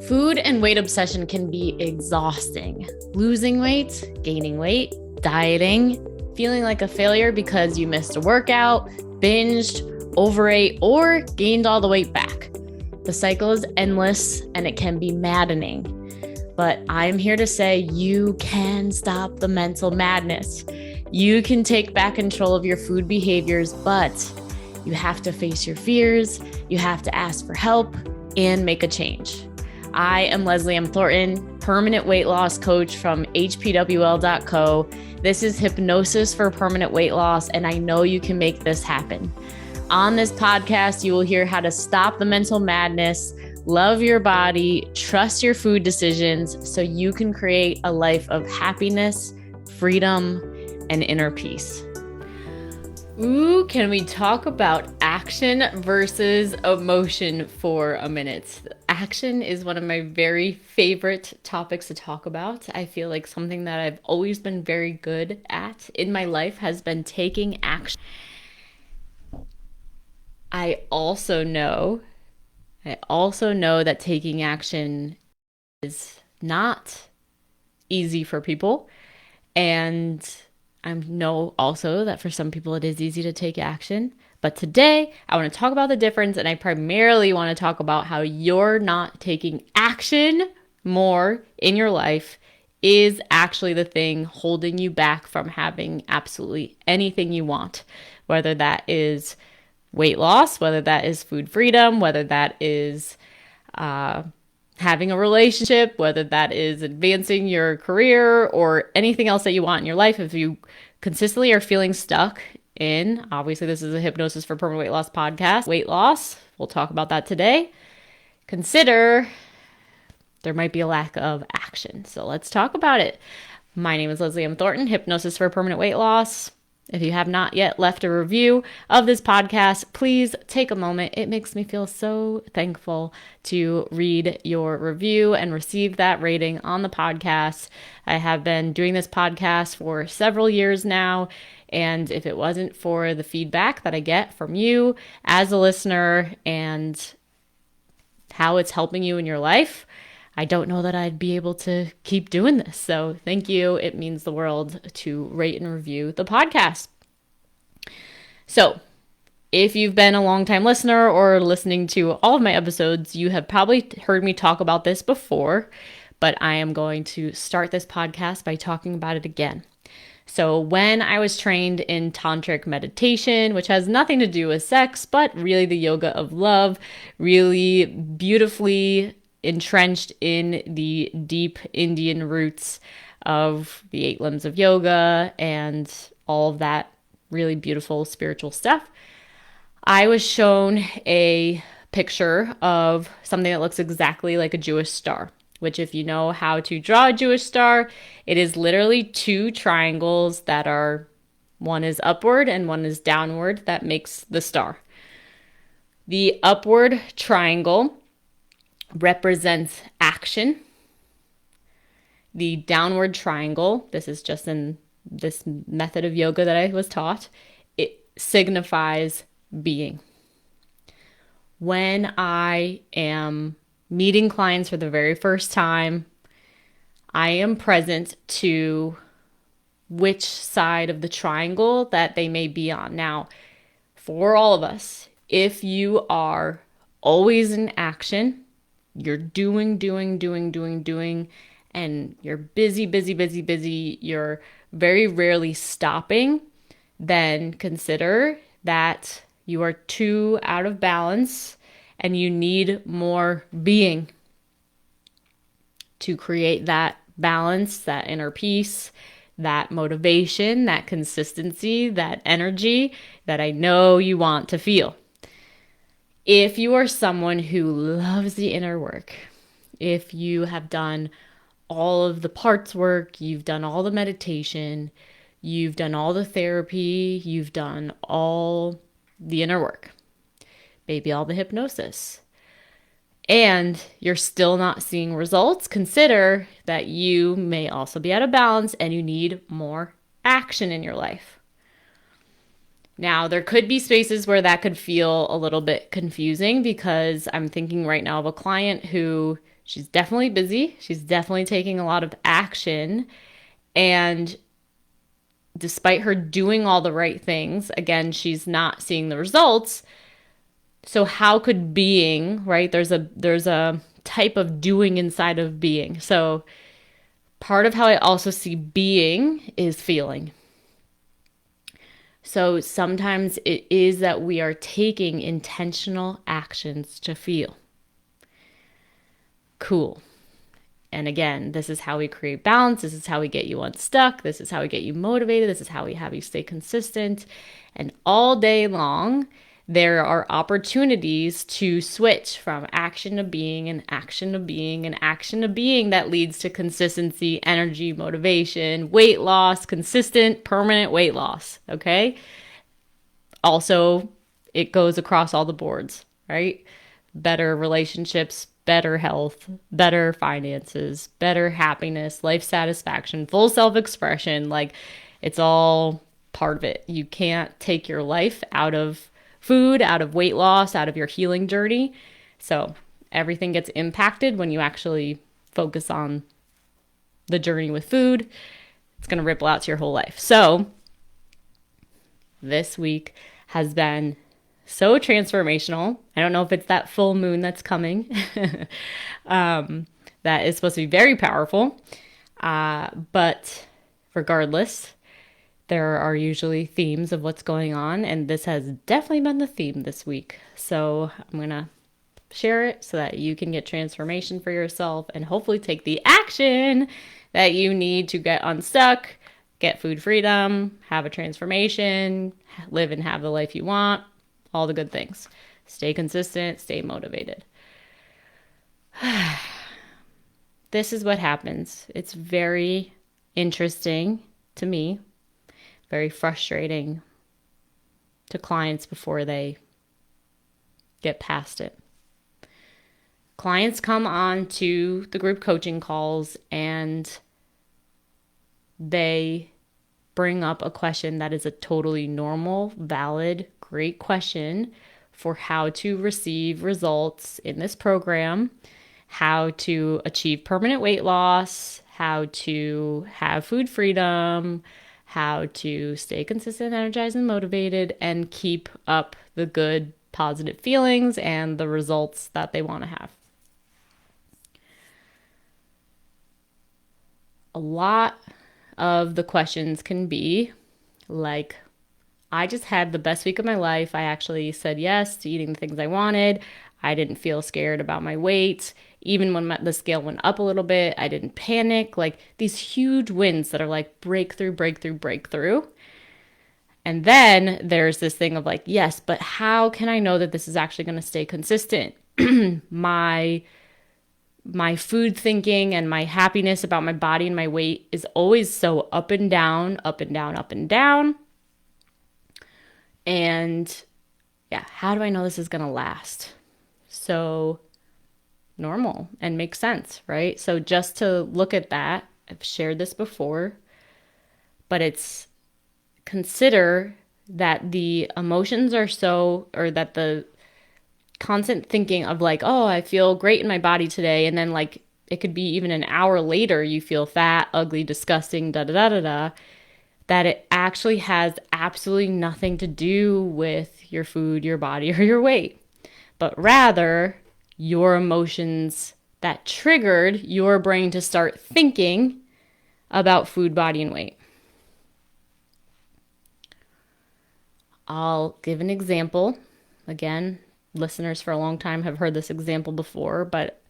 Food and weight obsession can be exhausting. Losing weight, gaining weight, dieting, feeling like a failure because you missed a workout, binged, overate, or gained all the weight back. The cycle is endless and it can be maddening. But I'm here to say you can stop the mental madness. You can take back control of your food behaviors, but you have to face your fears, you have to ask for help, and make a change. I am Leslie M. Thornton, permanent weight loss coach from hpwl.co. This is Hypnosis for Permanent Weight Loss, and I know you can make this happen. On this podcast, you will hear how to stop the mental madness, love your body, trust your food decisions so you can create a life of happiness, freedom, and inner peace. Ooh, can we talk about action versus emotion for a minute? Action is one of my very favorite topics to talk about. I feel like something that I've always been very good at in my life has been taking action. I also know that taking action is not easy for people. And I know also that for some people it is easy to take action. But today I want to talk about the difference, and I primarily want to talk about how you're not taking action more in your life is actually the thing holding you back from having absolutely anything you want, whether that is weight loss, whether that is food freedom, whether that is having a relationship, whether that is advancing your career or anything else that you want in your life. If you consistently are feeling stuck in, obviously this is a Hypnosis for Permanent Weight Loss podcast, weight loss, we'll talk about that today. Consider there might be a lack of action. So let's talk about it. My name is Leslie M. Thornton, Hypnosis for Permanent Weight Loss. If you have not yet left a review of this podcast, please take a moment. It makes me feel so thankful to read your review and receive that rating on the podcast. I have been doing this podcast for several years now, and if it wasn't for the feedback that I get from you as a listener and how it's helping you in your life, I don't know that I'd be able to keep doing this. So thank you. It means the world to rate and review the podcast. So if you've been a longtime listener or listening to all of my episodes, you have probably heard me talk about this before, but I am going to start this podcast by talking about it again. So when I was trained in tantric meditation, which has nothing to do with sex, but really the yoga of love, really beautifully entrenched in the deep Indian roots of the 8 limbs of yoga and all of that really beautiful spiritual stuff, I was shown a picture of something that looks exactly like a Jewish star, which if you know how to draw a Jewish star, it is literally 2 triangles that are, one is upward and one is downward, that makes the star. The upward triangle represents action. The downward triangle, this is just in this method of yoga that I was taught, it signifies being. When I am meeting clients for the very first time, I am present to which side of the triangle that they may be on. Now, for all of us, if you are always in action, you're doing, and you're busy, you're very rarely stopping, then consider that you are too out of balance and you need more being to create that balance, that inner peace, that motivation, that consistency, that energy that I know you want to feel. If you are someone who loves the inner work, if you have done all of the parts work, you've done all the meditation, you've done all the therapy, you've done all the inner work, maybe all the hypnosis, and you're still not seeing results, consider that you may also be out of balance and you need more action in your life. Now, there could be spaces where that could feel a little bit confusing because I'm thinking right now of a client who She's definitely busy. She's definitely taking a lot of action. And despite her doing all the right things, again, she's not seeing the results. So how could being, right? There's a type of doing inside of being. So part of how I also see being is feeling. So sometimes it is that we are taking intentional actions to feel. Cool. And again, this is how we create balance. This is how we get you unstuck. This is how we get you motivated. This is how we have you stay consistent. And all day long, there are opportunities to switch from action to being and action to being and action to being that leads to consistency, energy, motivation, weight loss, consistent, permanent weight loss. Okay. Also, it goes across all the boards, right? Better relationships, better health, better finances, better happiness, life satisfaction, full self-expression. Like, it's all part of it. You can't take your life out of food, out of weight loss, out of your healing journey. So everything gets impacted when you actually focus on the journey with food. It's going to ripple out to your whole life. So this week has been so transformational. I don't know if it's that full moon that's coming. That is supposed to be very powerful. But regardless, there are usually themes of what's going on, and this has definitely been the theme this week. So I'm going to share it so that you can get transformation for yourself and hopefully take the action that you need to get unstuck, get food freedom, have a transformation, live and have the life you want, all the good things. Stay consistent, stay motivated. This is what happens. It's very interesting to me, very frustrating to clients before they get past it. Clients come on to the group coaching calls and they bring up a question that is a totally normal, valid, great question for how to receive results in this program, how to achieve permanent weight loss, how to have food freedom, how to stay consistent, energized, and motivated, and keep up the good, positive feelings and the results that they want to have. A lot of the questions can be like, I just had the best week of my life. I actually said yes to eating the things I wanted. I didn't feel scared about my weight. Even when the scale went up a little bit, I didn't panic. Like these huge wins that are like breakthrough, breakthrough, breakthrough. And then there's this thing of like, yes, but how can I know that this is actually going to stay consistent? My food thinking and my happiness about my body and my weight is always so up and down, up and down, up and down. And yeah, how do I know this is going to last? So normal and makes sense, right? So just to look at that, I've shared this before, but it's consider that the emotions are so, or that the constant thinking of like, oh, I feel great in my body today. And then like, it could be even an hour later, you feel fat, ugly, disgusting, da da da da da. That it actually has absolutely nothing to do with your food, your body, or your weight, but rather your emotions that triggered your brain to start thinking about food, body, and weight. I'll give an example. Again, listeners for a long time have heard this example before, but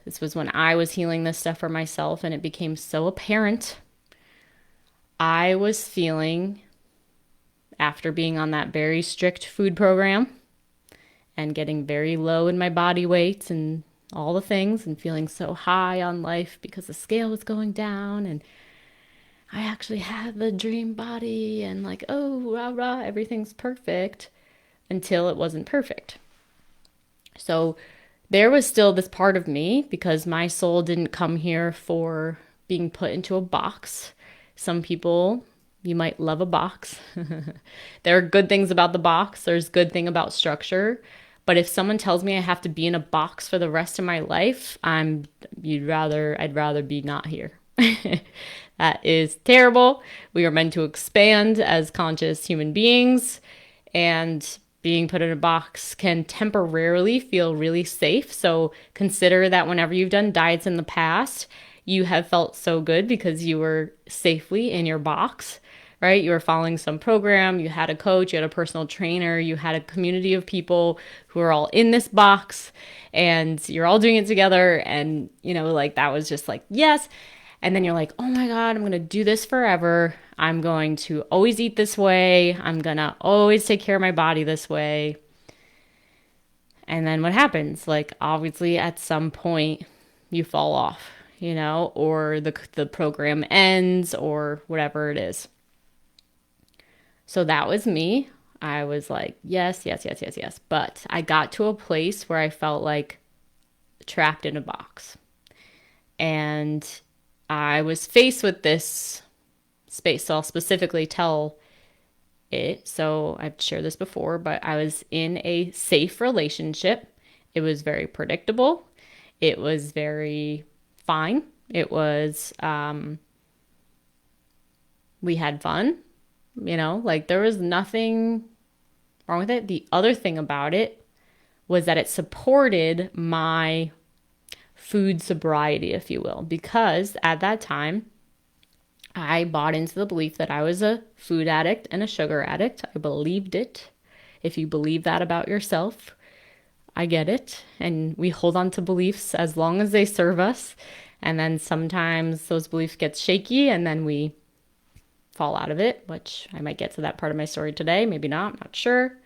this was when I was healing this stuff for myself and it became so apparent. I was feeling, after being on that very strict food program and getting very low in my body weight and all the things and feeling so high on life because the scale was going down and I actually had the dream body and like, oh, rah, rah, everything's perfect until it wasn't perfect. So there was still this part of me because my soul didn't come here for being put into a box. Some people, you might love a box. There are good things about the box. There's good thing about structure, But if someone tells me I have to be in a box for the rest of my life, I'd rather be not here. That is terrible. We are meant to expand as conscious human beings, and being put in a box can temporarily feel really safe. So consider that whenever you've done diets in the past, you have felt so good because you were safely in your box, right? You were following some program, you had a coach, you had a personal trainer, you had a community of people who are all in this box, and you're all doing it together. And, like that was just like, yes. And then you're like, oh my God, I'm going to do this forever. I'm going to always eat this way. I'm going to always take care of my body this way. And then what happens? Like, obviously, at some point, you fall off, or the program ends or whatever it is. So that was me. I was like, yes, yes, yes, yes, yes. But I got to a place where I felt like trapped in a box. And I was faced with this space. So I'll specifically tell it. So I've shared this before, but I was in a safe relationship. It was very predictable. It was very fine. It was, we had fun, like there was nothing wrong with it. The other thing about it was that it supported my food sobriety, if you will, because at that time, I bought into the belief that I was a food addict and a sugar addict. I believed it. If you believe that about yourself, I get it. And we hold on to beliefs as long as they serve us. And then sometimes those beliefs get shaky and then we fall out of it, which I might get to that part of my story today. Maybe not, I'm not sure.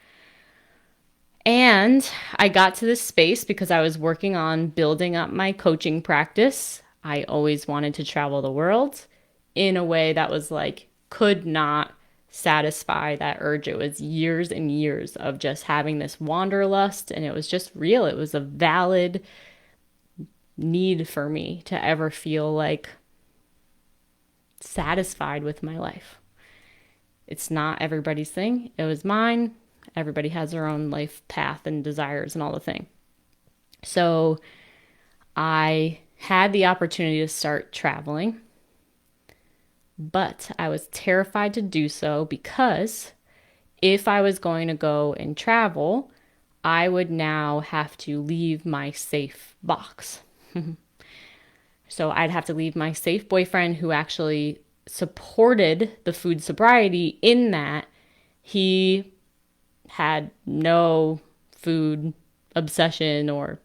And I got to this space because I was working on building up my coaching practice. I always wanted to travel the world in a way that was like, could not satisfy that urge. It was years and years of just having this wanderlust, and it was just real. It was a valid need for me to ever feel like satisfied with my life. It's not everybody's thing. It was mine. Everybody has their own life path and desires and all the thing. So I had the opportunity to start traveling, but I was terrified to do so because if I was going to go and travel, I would now have to leave my safe box. So I'd have to leave my safe boyfriend who actually supported the food sobriety in that he had no food obsession, or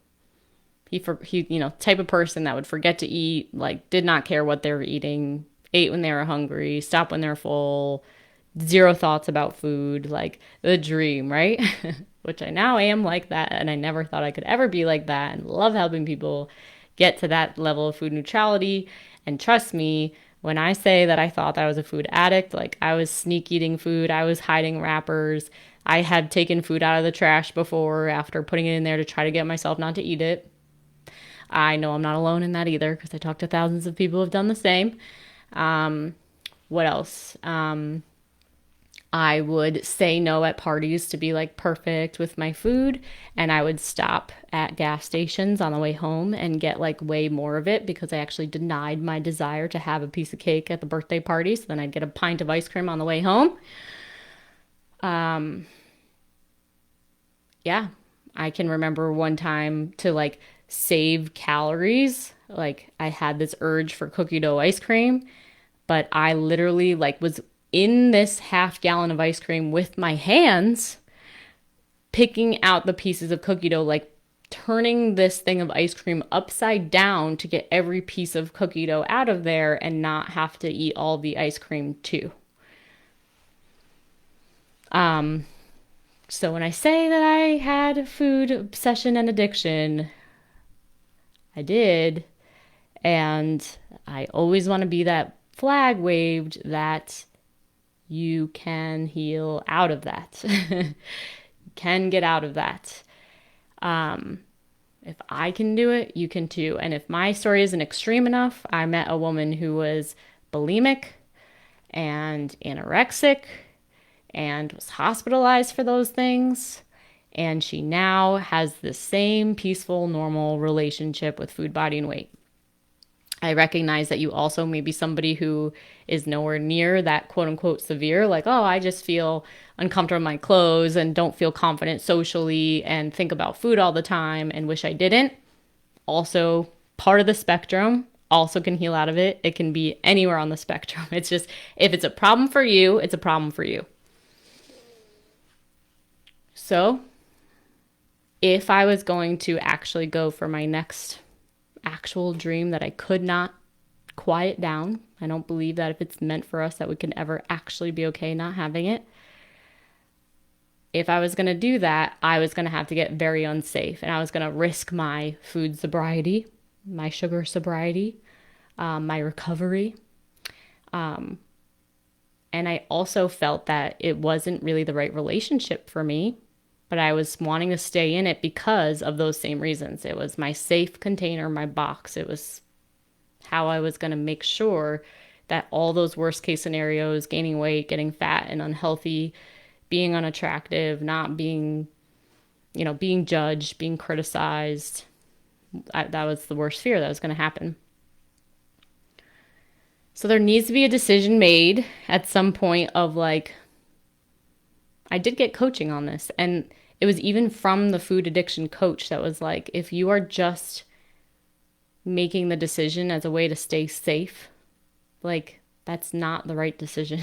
he type of person that would forget to eat, like did not care what they were eating, ate when they were hungry, stopped when they're full, zero thoughts about food, like the dream, right? Which I now am like that, and I never thought I could ever be like that, and love helping people get to that level of food neutrality. And trust me, when I say that I thought that I was a food addict, like I was sneak eating food, I was hiding wrappers, I had taken food out of the trash before after putting it in there to try to get myself not to eat it. I know I'm not alone in that either because I talked to thousands of people who have done the same. What else? I would say no at parties to be like perfect with my food, and I would stop at gas stations on the way home and get like way more of it because I actually denied my desire to have a piece of cake at the birthday party. So then I'd get a pint of ice cream on the way home. Yeah, I can remember one time to like save calories. Like I had this urge for cookie dough ice cream, but I literally like was in this half gallon of ice cream with my hands, picking out the pieces of cookie dough, like turning this thing of ice cream upside down to get every piece of cookie dough out of there and not have to eat all the ice cream too. So when I say that I had food obsession and addiction, I did. And I always want to be that flag waved that you can heal out of that. You can get out of that. If I can do it, you can too. And if my story isn't extreme enough, I met a woman who was bulimic and anorexic and was hospitalized for those things. And she now has the same peaceful, normal relationship with food, body, and weight. I recognize that you also may be somebody who is nowhere near that quote unquote severe, like, oh, I just feel uncomfortable in my clothes and don't feel confident socially and think about food all the time and wish I didn't. Also, part of the spectrum, also can heal out of it. It can be anywhere on the spectrum. It's just, if it's a problem for you, it's a problem for you. So, if I was going to actually go for my next actual dream that I could not quiet down, I don't believe that if it's meant for us that we can ever actually be okay not having it. If I was going to do that, I was going to have to get very unsafe, and I was going to risk my food sobriety, my sugar sobriety, my recovery. And I also felt that it wasn't really the right relationship for me, but I was wanting to stay in it because of those same reasons. It was my safe container, my box. It was how I was going to make sure that all those worst case scenarios, gaining weight, getting fat and unhealthy, being unattractive, not being, being judged, being criticized, that was the worst fear that was going to happen. So there needs to be a decision made at some point of like, I did get coaching on this, and it was even from the food addiction coach that was like, if you are just making the decision as a way to stay safe, like, that's not the right decision.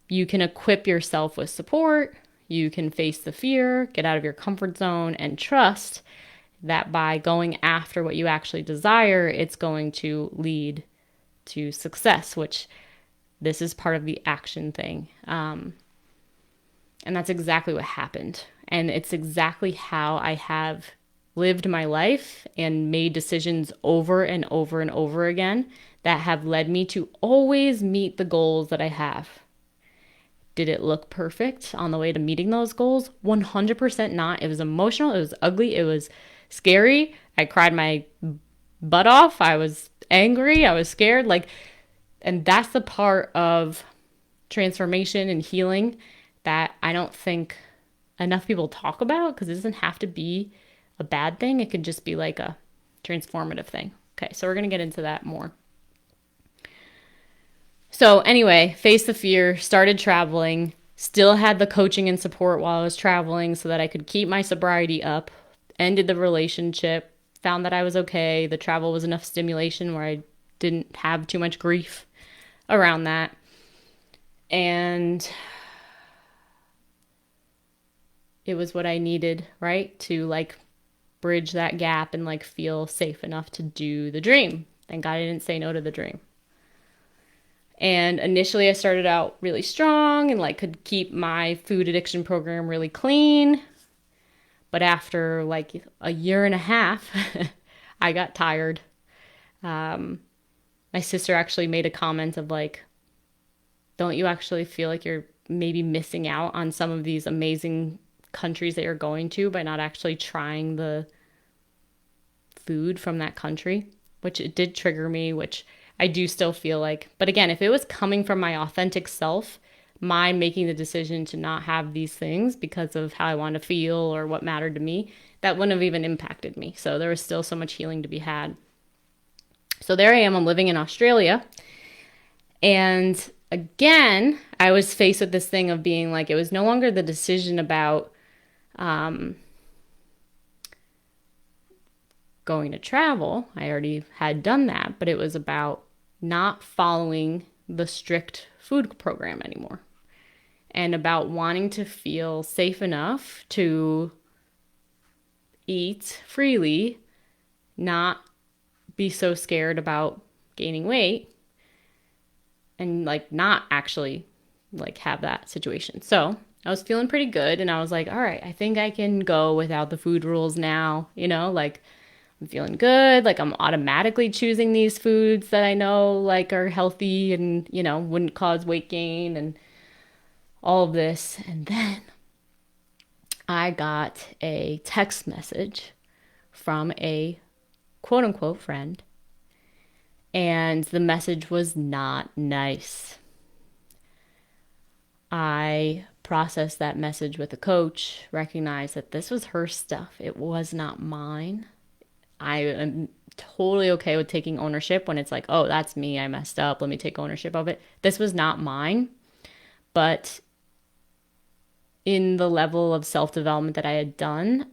You can equip yourself with support. You can face the fear, get out of your comfort zone, and trust that by going after what you actually desire, it's going to lead to success, which this is part of the action thing. And that's exactly what happened. And it's exactly how I have lived my life and made decisions over and over and over again that have led me to always meet the goals that I have. Did it look perfect on the way to meeting those goals? 100% not. It was emotional. It was ugly. It was scary. I cried my butt off. I was angry. I was scared. And that's the part of transformation and healing that I don't think enough people talk about, because it doesn't have to be a bad thing. It could just be like a transformative thing. Okay, so we're going to get into that more. So anyway, faced the fear, started traveling, still had the coaching and support while I was traveling so that I could keep my sobriety up, ended the relationship, found that I was okay. The travel was enough stimulation where I didn't have too much grief around that. And it was what I needed, right? To bridge that gap and feel safe enough to do the dream. Thank God I didn't say no to the dream. And initially I started out really strong and could keep my food addiction program really clean. But after a year and a half, I got tired. My sister actually made a comment of don't you actually feel like you're maybe missing out on some of these amazing countries that you're going to by not actually trying the food from that country? Which it did trigger me, which I do still feel like. But again, if it was coming from my authentic self, my making the decision to not have these things because of how I want to feel or what mattered to me, that wouldn't have even impacted me. So there was still so much healing to be had. So there I am, I'm living in Australia. And again, I was faced with this thing of being it was no longer the decision about going to travel. I already had done that, but it was about not following the strict food program anymore, and about wanting to feel safe enough to eat freely, not be so scared about gaining weight, and not actually have that situation. So I was feeling pretty good, and I was all right, I think I can go without the food rules now, I'm feeling good. I'm automatically choosing these foods that I know are healthy and, wouldn't cause weight gain and all of this. And then I got a text message from a quote unquote friend. And the message was not nice. I process that message with a coach, recognize that this was her stuff. It was not mine. I am totally okay with taking ownership when it's like, oh, that's me. I messed up. Let me take ownership of it. This was not mine. But in the level of self-development that I had done,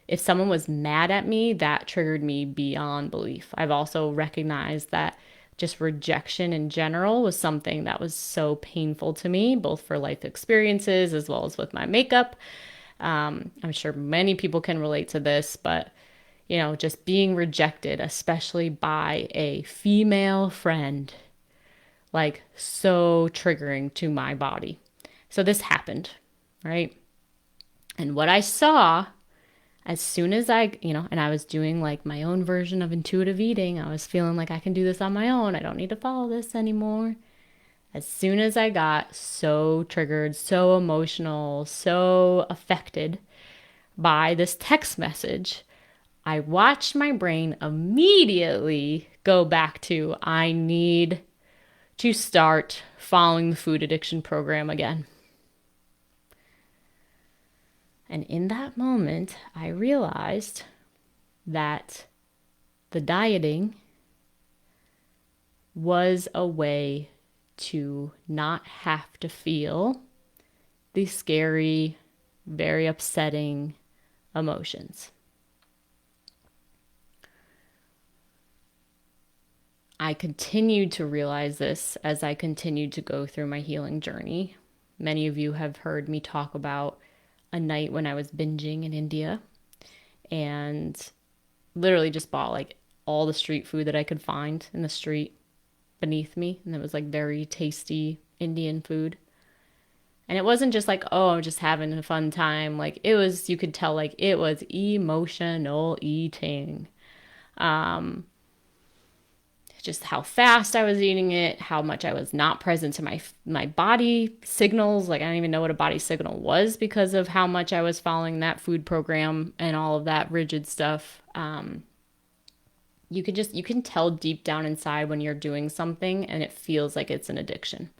if someone was mad at me, that triggered me beyond belief. I've also recognized that just rejection in general was something that was so painful to me, both for life experiences as well as with my makeup. I'm sure many people can relate to this, but just being rejected, especially by a female friend, like so triggering to my body. So this happened, right? And what I saw as soon as and I was doing like my own version of intuitive eating, I was feeling like I can do this on my own. I don't need to follow this anymore. As soon as I got so triggered, so emotional, so affected by this text message, I watched my brain immediately go back to, I need to start following the food addiction program again. And in that moment, I realized that the dieting was a way to not have to feel these scary, very upsetting emotions. I continued to realize this as I continued to go through my healing journey. Many of you have heard me talk about a night when I was binging in India and literally just bought like all the street food that I could find in the street beneath me. And it was like very tasty Indian food. And it wasn't just like, oh, I'm just having a fun time. Like it was, you could tell like it was emotional eating. Just how fast I was eating it, how much I was not present to my body signals. Like I don't even know what a body signal was because of how much I was following that food program and all of that rigid stuff. You can tell deep down inside when you're doing something and it feels like it's an addiction.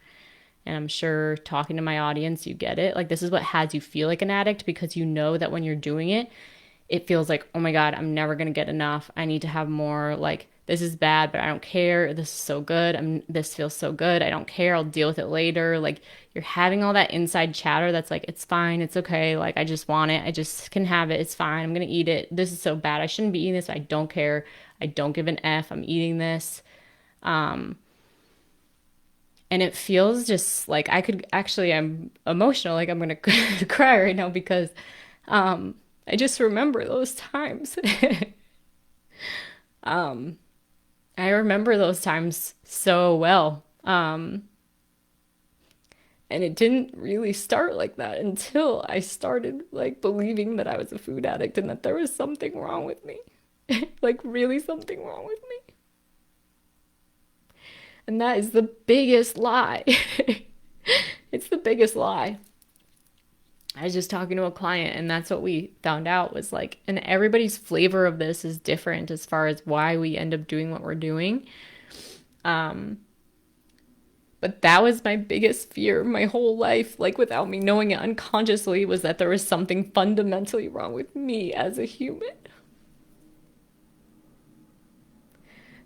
And I'm sure talking to my audience, you get it. Like this is what has you feel like an addict, because you know that when you're doing it, it feels like, oh my God, I'm never going to get enough. I need to have more. Like, this is bad, but I don't care. This is so good. This feels so good. I don't care. I'll deal with it later. Like you're having all that inside chatter that's like, it's fine. It's okay. Like, I just want it. I just can have it. It's fine. I'm going to eat it. This is so bad. I shouldn't be eating this. I don't care. I don't give an F. I'm eating this. And it feels just like I'm emotional. Like I'm going to cry right now because, I just remember those times. I remember those times so well. And it didn't really start like that until I started like believing that I was a food addict and that there was something wrong with me. Like really something wrong with me. And that is the biggest lie. It's the biggest lie. I was just talking to a client and that's what we found out was like, and everybody's flavor of this is different as far as why we end up doing what we're doing. But that was my biggest fear my whole life, like without me knowing it unconsciously, was that there was something fundamentally wrong with me as a human.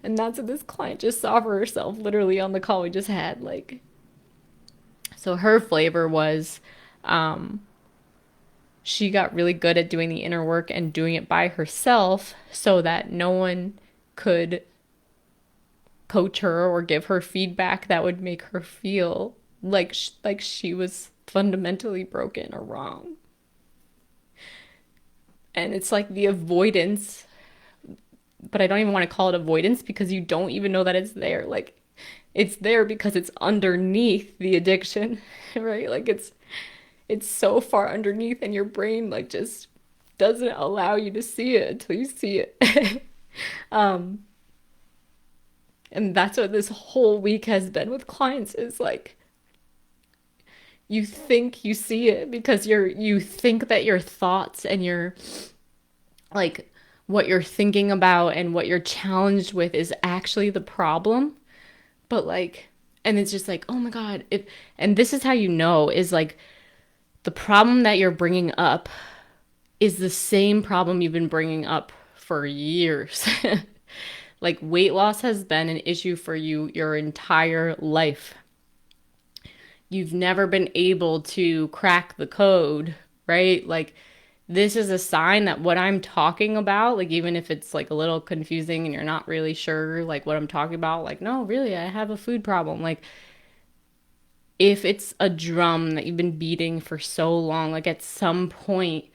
And that's what this client just saw for herself literally on the call we just had. Like, so her flavor was, she got really good at doing the inner work and doing it by herself so that no one could coach her or give her feedback that would make her feel like she was fundamentally broken or wrong. And it's like the avoidance, but I don't even want to call it avoidance because you don't even know that it's there. Like it's there because it's underneath the addiction, right? Like it's so far underneath and your brain like just doesn't allow you to see it until you see it. And that's what this whole week has been with clients is like, you think you see it because you think that your thoughts and your like what you're thinking about and what you're challenged with is actually the problem. But like, and it's just like, oh my God, and this is how you know is like, the problem that you're bringing up is the same problem you've been bringing up for years. Like, weight loss has been an issue for you your entire life. You've never been able to crack the code, right? Like, this is a sign that what I'm talking about, like, even if it's like a little confusing and you're not really sure like what I'm talking about, like, no, really, I have a food problem. Like, if it's a drum that you've been beating for so long, like, at some point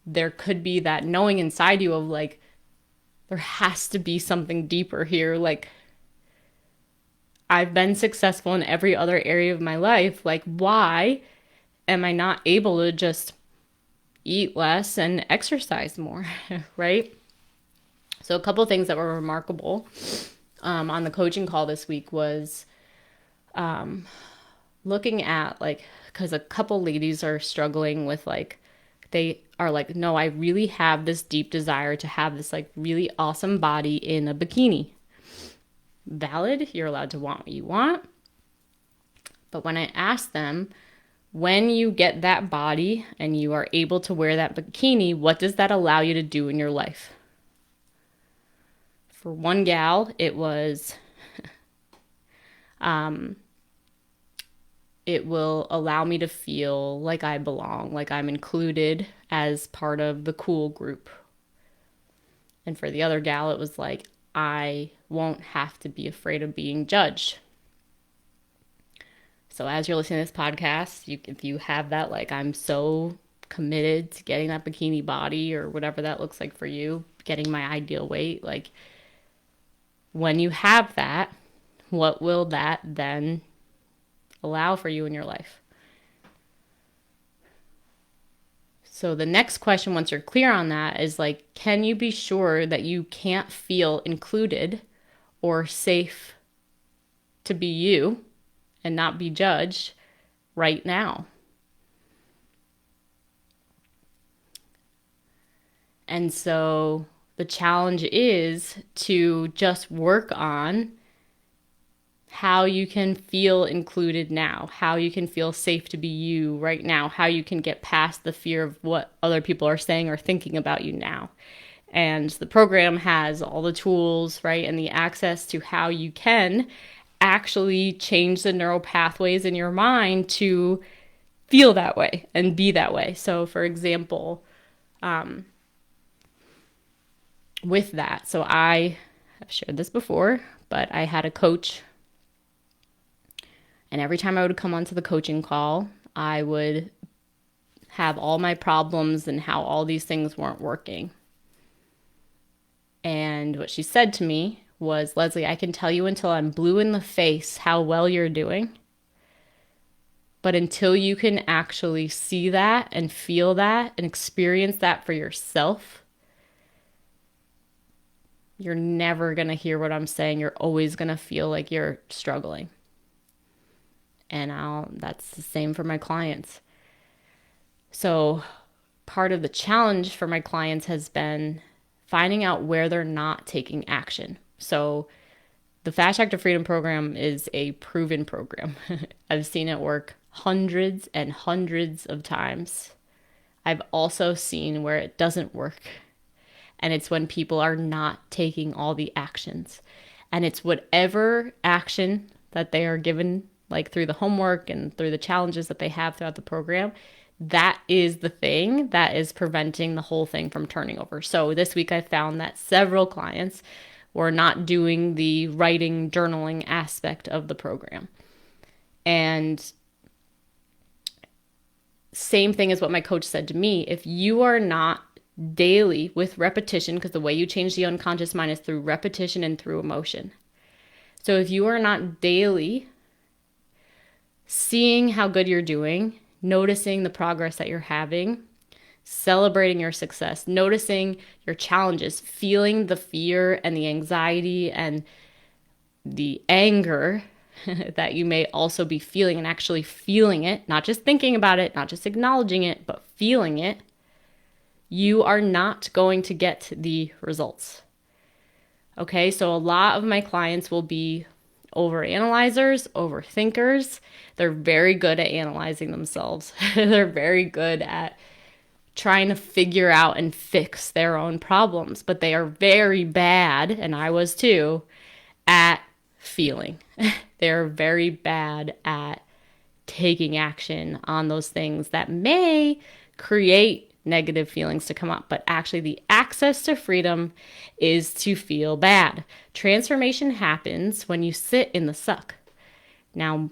there could be that knowing inside you of like, there has to be something deeper here. Like, I've been successful in every other area of my life. Like, why am I not able to just eat less and exercise more, right? So a couple of things that were remarkable on the coaching call this week was looking at, like, because a couple ladies are struggling with, like, they are like, no, I really have this deep desire to have this like really awesome body in a bikini. Valid, you're allowed to want what you want. But when I asked them, when you get that body and you are able to wear that bikini, what does that allow you to do in your life? For one gal, it was, it will allow me to feel like I belong, like I'm included as part of the cool group. And for the other gal, it was like, I won't have to be afraid of being judged. So as you're listening to this podcast, if you have that, like, I'm so committed to getting that bikini body or whatever that looks like for you, getting my ideal weight, like, when you have that, what will that then allow for you in your life? So the next question, once you're clear on that, is like, can you be sure that you can't feel included or safe to be you and not be judged right now? And so the challenge is to just work on how you can feel included now, how you can feel safe to be you right now, how you can get past the fear of what other people are saying or thinking about you now. And the program has all the tools, right, and the access to how you can actually change the neural pathways in your mind to feel that way and be that way. So for example, with that, so I have shared this before, but I had a coach, and every time I would come onto the coaching call, I would have all my problems and how all these things weren't working. And what she said to me was, Leslie, I can tell you until I'm blue in the face how well you're doing. But until you can actually see that and feel that and experience that for yourself, you're never going to hear what I'm saying. You're always going to feel like you're struggling. And that's the same for my clients. So part of the challenge for my clients has been finding out where they're not taking action. So the Fast Track to Freedom program is a proven program. I've seen it work hundreds and hundreds of times. I've also seen where it doesn't work. And it's when people are not taking all the actions. And it's whatever action that they are given, like through the homework and through the challenges that they have throughout the program, that is the thing that is preventing the whole thing from turning over. So this week I found that several clients were not doing the writing, journaling aspect of the program. And same thing as what my coach said to me, if you are not daily with repetition, because the way you change the unconscious mind is through repetition and through emotion. So if you are not daily seeing how good you're doing, noticing the progress that you're having, celebrating your success, noticing your challenges, feeling the fear and the anxiety and the anger that you may also be feeling, and actually feeling it, not just thinking about it, not just acknowledging it, but feeling it, you are not going to get the results. Okay, so a lot of my clients will be overanalyzers, overthinkers. They're very good at analyzing themselves. They're very good at trying to figure out and fix their own problems, but they are very bad, and I was too, at feeling. They're very bad at taking action on those things that may create negative feelings to come up. But actually, the access to freedom is to feel bad. Transformation happens when you sit in the suck. Now,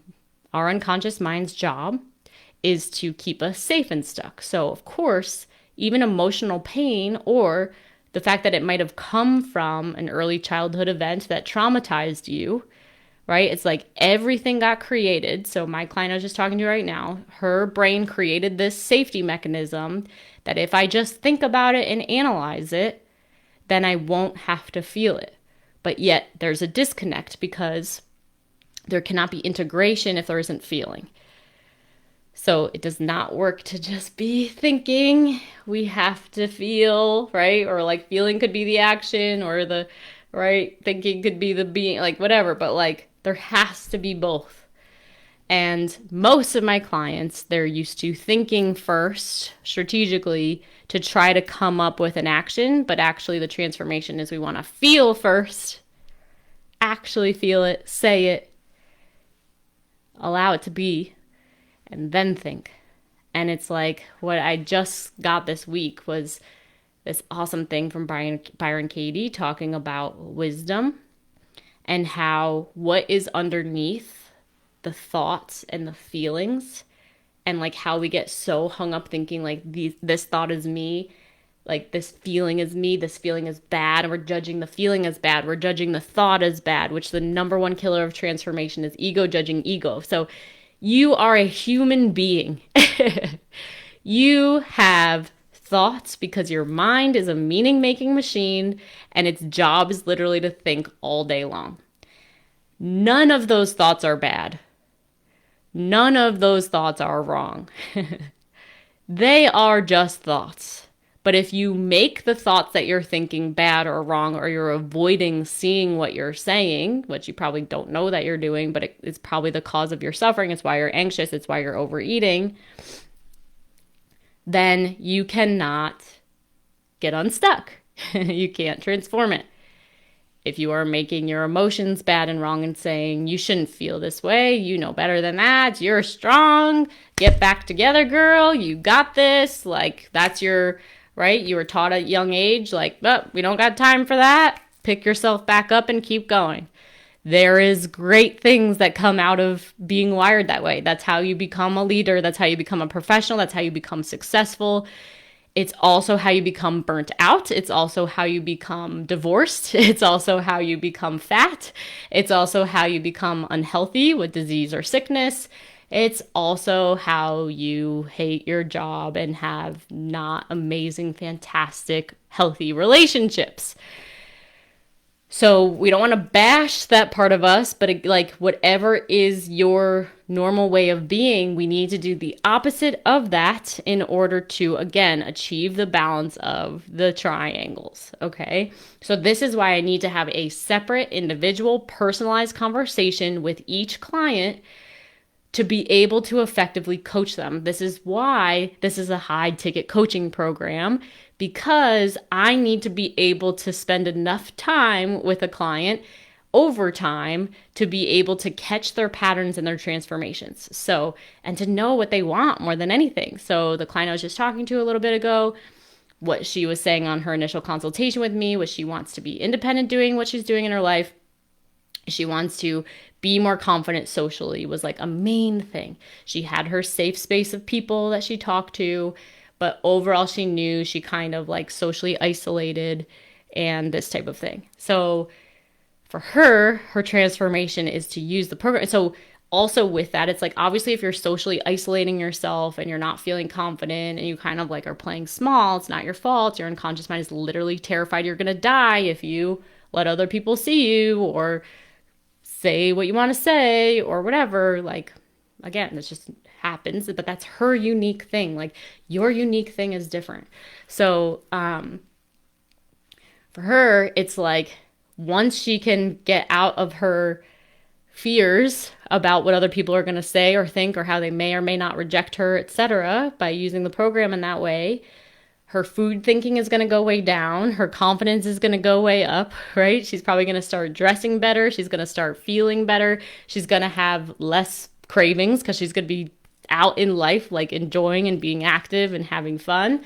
our unconscious mind's job is to keep us safe and stuck. So, of course, even emotional pain or the fact that it might have come from an early childhood event that traumatized you, right? It's like everything got created. So my client I was just talking to right now, her brain created this safety mechanism that if I just think about it and analyze it, then I won't have to feel it. But yet there's a disconnect because there cannot be integration if there isn't feeling. So it does not work to just be thinking. We have to feel, right? Or like feeling could be the action or the, right? Thinking could be the being, like whatever. But like there has to be both. And most of my clients, they're used to thinking first strategically to try to come up with an action. But actually the transformation is we want to feel first, actually feel it, say it, allow it to be, and then think. And it's like what I just got this week was this awesome thing from Byron Katie talking about wisdom and how what is underneath the thoughts and the feelings and like how we get so hung up thinking like this thought is me, like this feeling is me, this feeling is bad, and we're judging the feeling as bad, we're judging the thought as bad, which the number one killer of transformation is ego judging ego. So you are a human being. You have thoughts because your mind is a meaning-making machine and its job is literally to think all day long. None of those thoughts are bad. None of those thoughts are wrong. They are just thoughts. But if you make the thoughts that you're thinking bad or wrong, or you're avoiding seeing what you're saying, which you probably don't know that you're doing, but it's probably the cause of your suffering, it's why you're anxious, it's why you're overeating, then you cannot get unstuck. You can't transform it. If you are making your emotions bad and wrong and saying, you shouldn't feel this way, you know better than that, you're strong, get back together, girl, you got this, like that's your, right? You were taught at a young age, like, oh, we don't got time for that. Pick yourself back up and keep going. There is great things that come out of being wired that way. That's how you become a leader. That's how you become a professional. That's how you become successful. It's also how you become burnt out. It's also how you become divorced. It's also how you become fat. It's also how you become unhealthy with disease or sickness. It's also how you hate your job and have not amazing, fantastic, healthy relationships. So we don't want to bash that part of us, but like whatever is your normal way of being, we need to do the opposite of that in order to, again, achieve the balance of the triangles, okay? So this is why I need to have a separate, individual, personalized conversation with each client to be able to effectively coach them. This is why this is a high ticket coaching program, because I need to be able to spend enough time with a client over time to be able to catch their patterns and their transformations. So, and to know what they want more than anything. So the client I was just talking to a little bit ago, what she was saying on her initial consultation with me was she wants to be independent doing what she's doing in her life. She wants to be more confident socially, was like a main thing. She had her safe space of people that she talked to, but overall she knew she kind of like socially isolated and this type of thing. So for her, her transformation is to use the program. So also with that, it's like obviously if you're socially isolating yourself and you're not feeling confident and you kind of like are playing small, it's not your fault. Your unconscious mind is literally terrified you're going to die if you let other people see you or say what you want to say or whatever. Like, again, this just happens, but that's her unique thing. Like your unique thing is different. So for her, it's like once she can get out of her fears about what other people are going to say or think or how they may or may not reject her, etc., by using the program in that way, her food thinking is going to go way down. Her confidence is going to go way up, right? She's probably going to start dressing better. She's going to start feeling better. She's going to have less cravings because she's going to be out in life, like enjoying and being active and having fun.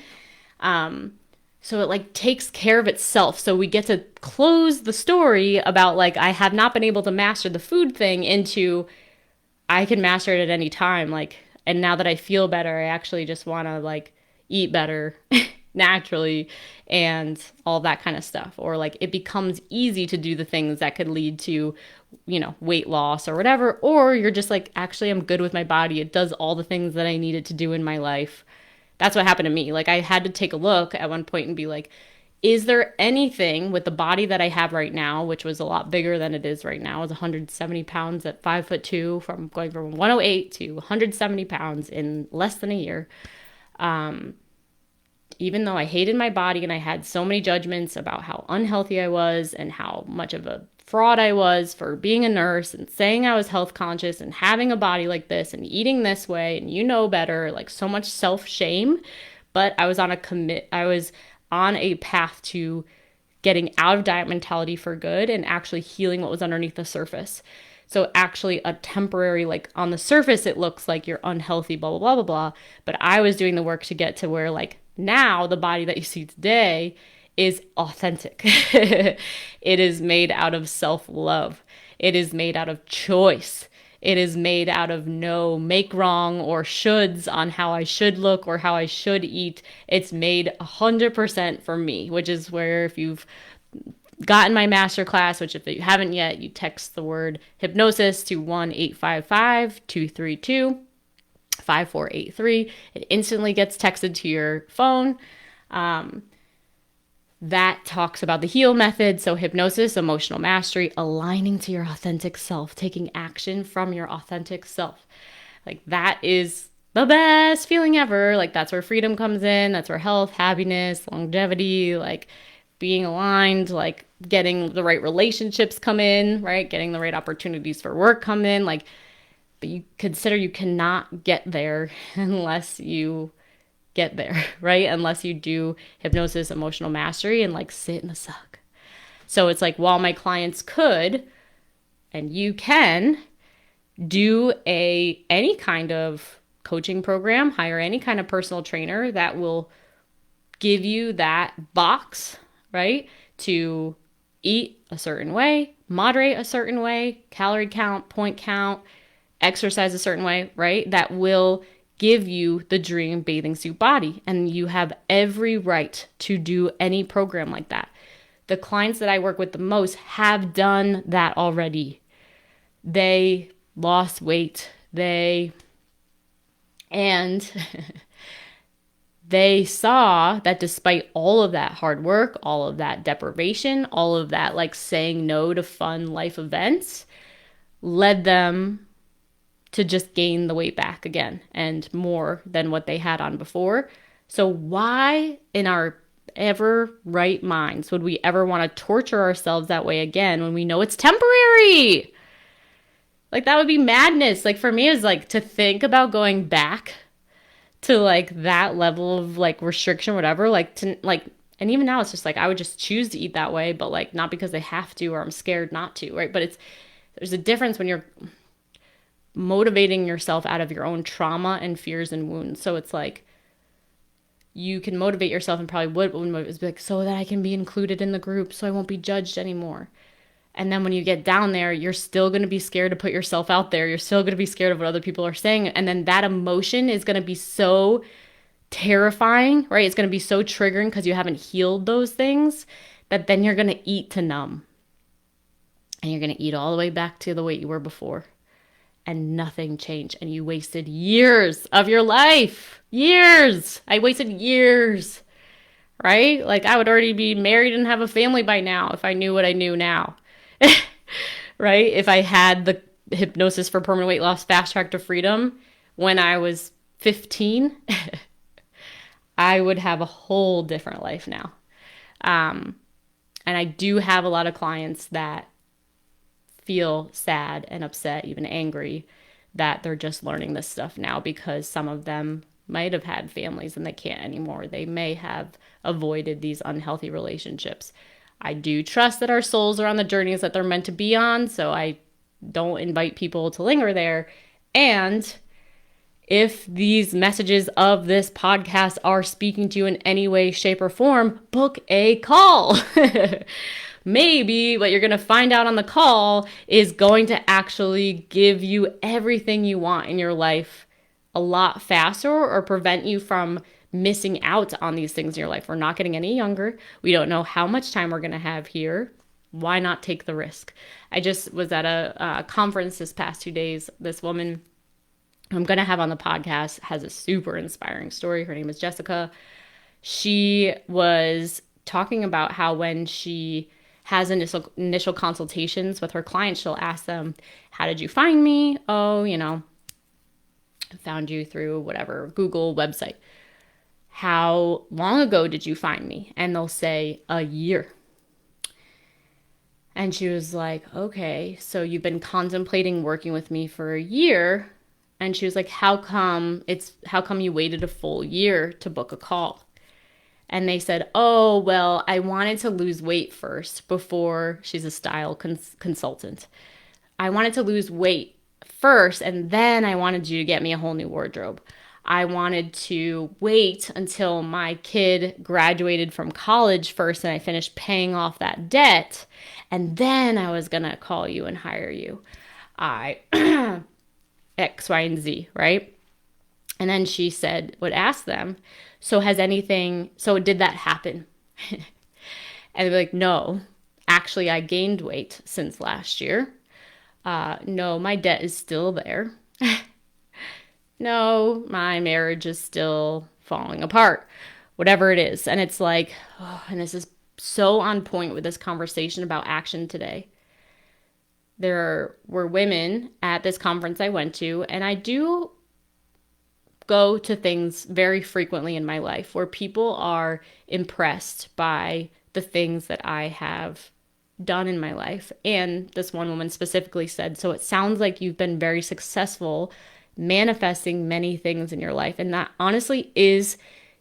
So it like takes care of itself. So we get to close the story about like, I have not been able to master the food thing into I can master it at any time. Like, and now that I feel better, I actually just want to like eat better naturally and all that kind of stuff. Or like it becomes easy to do the things that could lead to, weight loss or whatever. Or you're just like, actually, I'm good with my body. It does all the things that I needed to do in my life. That's what happened to me. Like I had to take a look at one point and be like, is there anything with the body that I have right now, which was a lot bigger than it is right now? I was 170 pounds at 5'2", from going from 108 to 170 pounds in less than a year. Even though I hated my body and I had so many judgments about how unhealthy I was and how much of a fraud I was for being a nurse and saying I was health conscious and having a body like this and eating this way and better, like so much self-shame, but I was on a path to getting out of diet mentality for good and actually healing what was underneath the surface. So actually a temporary, like on the surface, it looks like you're unhealthy, blah, blah, blah, blah, blah. But I was doing the work to get to where like now the body that you see today is authentic. It is made out of self-love. It is made out of choice. It is made out of no make wrong or shoulds on how I should look or how I should eat. It's made 100% for me, which is where if you've gotten my masterclass, which if you haven't yet, you text the word hypnosis to 1-855-232-5483. It instantly gets texted to your phone. That talks about the HEAL method. So hypnosis, emotional mastery, aligning to your authentic self, taking action from your authentic self. Like that is the best feeling ever. Like that's where freedom comes in. That's where health, happiness, longevity, like being aligned, like getting the right relationships come in, right? Getting the right opportunities for work come in. Like, but you consider you cannot get there unless you get there, right? Unless you do hypnosis, emotional mastery, and like sit in the suck. So it's like while my clients could, and you can do any kind of coaching program, hire any kind of personal trainer that will give you that box, right? To eat a certain way, moderate a certain way, calorie count, point count, exercise a certain way, right? That will give you the dream bathing suit body. And you have every right to do any program like that. The clients that I work with the most have done that already. They lost weight. They saw that despite all of that hard work, all of that deprivation, all of that like saying no to fun life events led them to just gain the weight back again and more than what they had on before. So why in our ever right minds would we ever want to torture ourselves that way again when we know it's temporary? Like that would be madness. Like for me, it's like to think about going back to like that level of like restriction, whatever, like to like, and even now it's just like, I would just choose to eat that way, but like not because I have to, or I'm scared not to, right? But there's a difference when you're motivating yourself out of your own trauma and fears and wounds. So it's like, you can motivate yourself and probably would motivate, be like, so that I can be included in the group, so I won't be judged anymore. And then when you get down there, you're still going to be scared to put yourself out there. You're still going to be scared of what other people are saying. And then that emotion is going to be so terrifying, right? It's going to be so triggering because you haven't healed those things that then you're going to eat to numb. And you're going to eat all the way back to the weight you were before. And nothing changed. And you wasted years of your life. Years. I wasted years, right? Like I would already be married and have a family by now if I knew what I knew now. Right? If I had the hypnosis for permanent weight loss fast track to freedom when I was 15, I would have a whole different life now. And I do have a lot of clients that feel sad and upset, even angry, that they're just learning this stuff now, because some of them might have had families and they can't anymore. They may have avoided these unhealthy relationships. I do trust that our souls are on the journeys that they're meant to be on, so I don't invite people to linger there. And if these messages of this podcast are speaking to you in any way, shape, or form, book a call. Maybe what you're going to find out on the call is going to actually give you everything you want in your life a lot faster, or prevent you from missing out on these things in your life. We're not getting any younger. We don't know how much time we're going to have here. Why not take the risk? I just was at a conference this past 2 days. This woman I'm going to have on the podcast has a super inspiring story. Her name is Jessica. She was talking about how when she has initial consultations with her clients, she'll ask them, how did you find me? Oh, I found you through whatever, Google website. How long ago did you find me? And they'll say, a year. And she was like, okay, so you've been contemplating working with me for a year. And she was like, how come you waited a full year to book a call? And they said, oh, well, I wanted to lose weight first before. She's a style consultant. I wanted to lose weight first, and then I wanted you to get me a whole new wardrobe. I wanted to wait until my kid graduated from college first and I finished paying off that debt, and then I was going to call you and hire you. X, Y, and Z, right? And then she would ask them, so did that happen? And they'd be like, no, actually I gained weight since last year. No, my debt is still there. No, my marriage is still falling apart. Whatever it is. And it's like, and this is so on point with this conversation about action today. There were women at this conference I went to, and I do go to things very frequently in my life where people are impressed by the things that I have done in my life. And this one woman specifically said, so it sounds like you've been very successful manifesting many things in your life. And that honestly is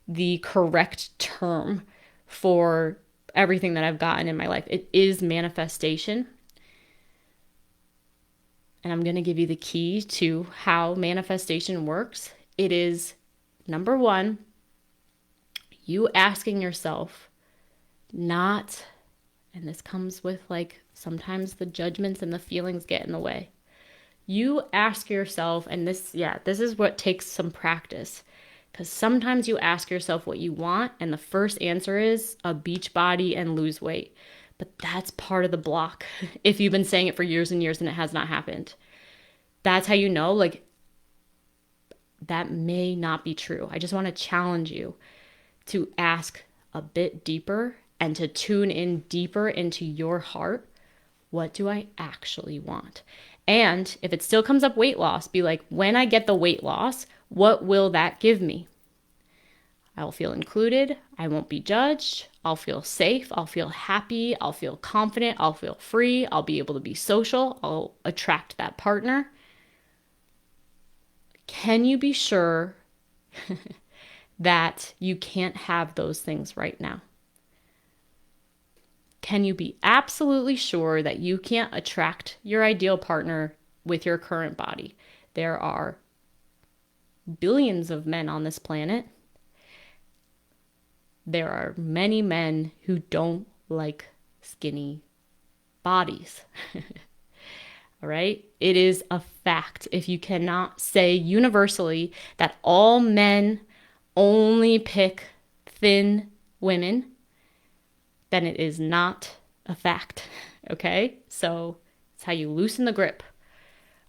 the correct term for everything that I've gotten in my life. It is manifestation. And I'm going to give you the key to how manifestation works. It is, number one, you asking yourself, not, and this comes with sometimes the judgments and the feelings get in the way. You ask yourself, and this is what takes some practice, because sometimes you ask yourself what you want, and the first answer is a beach body and lose weight. But that's part of the block. If you've been saying it for years and years and it has not happened, that's how you know, that may not be true. I just want to challenge you to ask a bit deeper and to tune in deeper into your heart. What do I actually want? And if it still comes up weight loss, be like, when I get the weight loss, what will that give me? I'll feel included. I won't be judged. I'll feel safe. I'll feel happy. I'll feel confident. I'll feel free. I'll be able to be social. I'll attract that partner. Can you be sure that you can't have those things right now? Can you be absolutely sure that you can't attract your ideal partner with your current body? There are billions of men on this planet. There are many men who don't like skinny bodies. All right? It is a fact. If you cannot say universally that all men only pick thin women, then it is not a fact. Okay? So it's how you loosen the grip.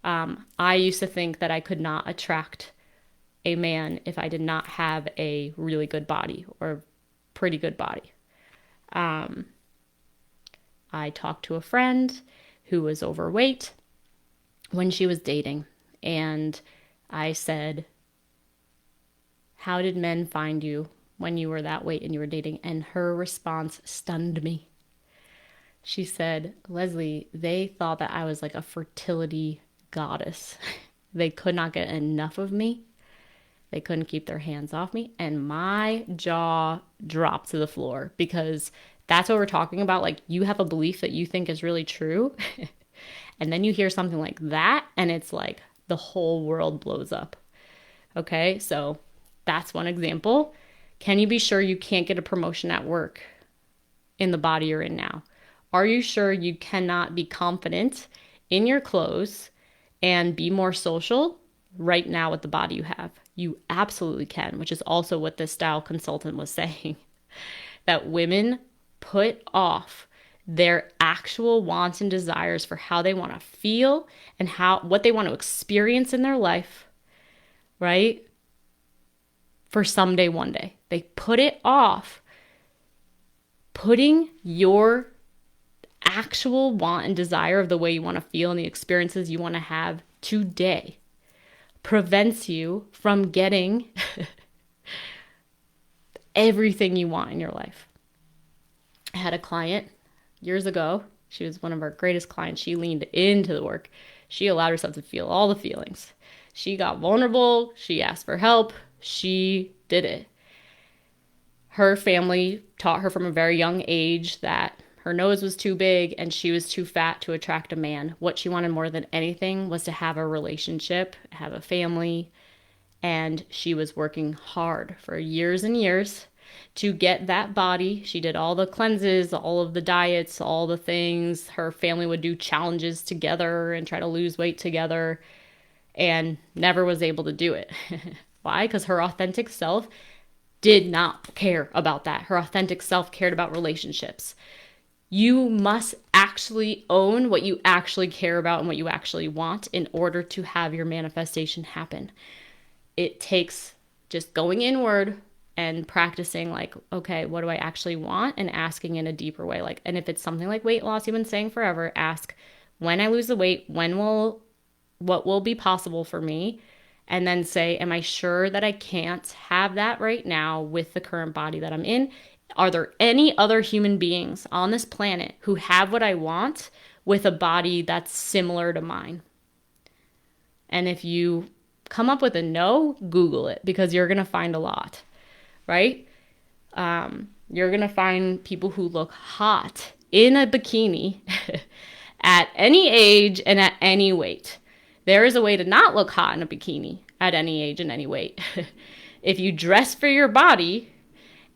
I used to think that I could not attract a man if I did not have a really good body or pretty good body. I talked to a friend who was overweight when she was dating, and I said, how did men find you when you were that weight and you were dating? And her response stunned me. She said, Leslie, they thought that I was like a fertility goddess. They could not get enough of me. They couldn't keep their hands off me. And my jaw dropped to the floor because that's what we're talking about. Like, you have a belief that you think is really true. And then you hear something like that, and it's like the whole world blows up. Okay, so that's one example. Can you be sure you can't get a promotion at work in the body you're in now? Are you sure you cannot be confident in your clothes and be more social right now with the body you have? You absolutely can, which is also what this style consultant was saying. That women put off their actual wants and desires for how they want to feel and what they want to experience in their life, right? For someday, one day. They put it off. Putting your actual want and desire of the way you want to feel and the experiences you want to have today prevents you from getting everything you want in your life. I had a client years ago. She was one of our greatest clients. She leaned into the work. She allowed herself to feel all the feelings. She got vulnerable. She asked for help. She did it. Her family taught her from a very young age that her nose was too big and she was too fat to attract a man. What she wanted more than anything was to have a relationship, have a family, and she was working hard for years and years to get that body. She did all the cleanses, all of the diets, all the things. Her family would do challenges together and try to lose weight together and never was able to do it. Why? Because her authentic self did not care about that. Her authentic self cared about relationships. You must actually own what you actually care about and what you actually want in order to have your manifestation happen. It takes just going inward and practicing like, okay, what do I actually want? And asking in a deeper way. Like, and if it's something like weight loss, you've been saying forever, ask, when I lose the weight, what will be possible for me? And then say, am I sure that I can't have that right now with the current body that I'm in? Are there any other human beings on this planet who have what I want with a body that's similar to mine? And if you come up with a no, Google it, because you're going to find a lot, right? You're going to find people who look hot in a bikini at any age and at any weight. There is a way to not look hot in a bikini at any age and any weight. If you dress for your body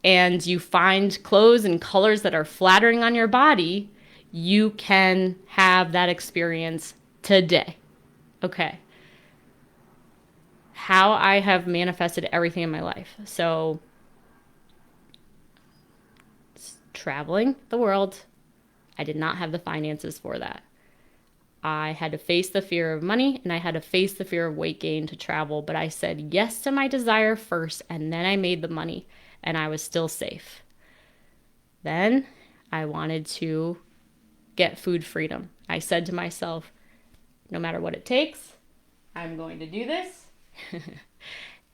and you find clothes and colors that are flattering on your body, you can have that experience today. Okay. How I have manifested everything in my life. So, traveling the world, I did not have the finances for that. I had to face the fear of money and I had to face the fear of weight gain to travel, but I said yes to my desire first and then I made the money and I was still safe. Then I wanted to get food freedom. I said to myself, no matter what it takes, I'm going to do this.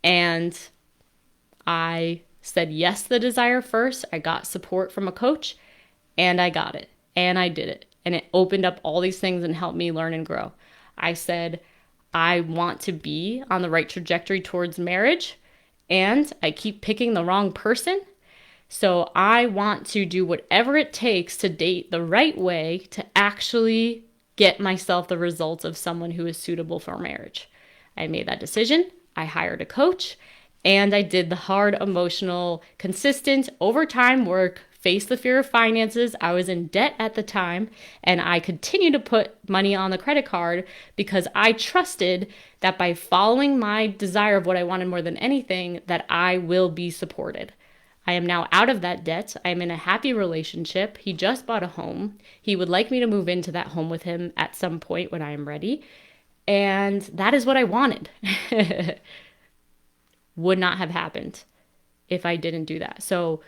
And I said yes to the desire first. I got support from a coach and I got it and I did it. And it opened up all these things and helped me learn and grow. I said, I want to be on the right trajectory towards marriage and I keep picking the wrong person. So I want to do whatever it takes to date the right way to actually get myself the results of someone who is suitable for marriage. I made that decision. I hired a coach and I did the hard, emotional, consistent, overtime work, faced the fear of finances. I was in debt at the time and I continued to put money on the credit card because I trusted that by following my desire of what I wanted more than anything, that I will be supported. I am now out of that debt. I'm in a happy relationship. He just bought a home. He would like me to move into that home with him at some point when I am ready. And that is what I wanted. Would not have happened if I didn't do that. So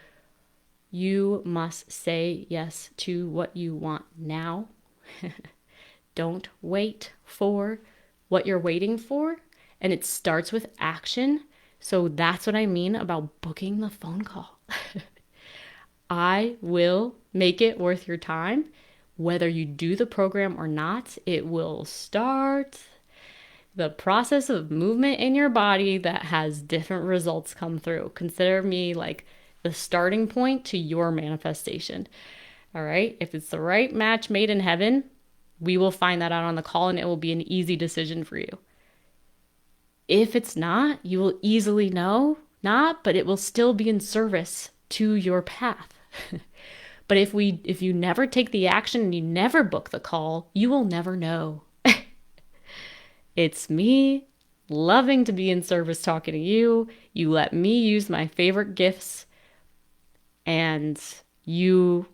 you must say yes to what you want now. Don't wait for what you're waiting for. And it starts with action. So that's what I mean about booking the phone call. I will make it worth your time whether you do the program or not, it will start the process of movement in your body that has different results come through. Consider me like the starting point to your manifestation. All right. If it's the right match made in heaven, we will find that out on the call and it will be an easy decision for you. If it's not, you will easily know not, but it will still be in service to your path. But if you never take the action and you never book the call, you will never know. It's me loving to be in service talking to you. You let me use my favorite gifts and you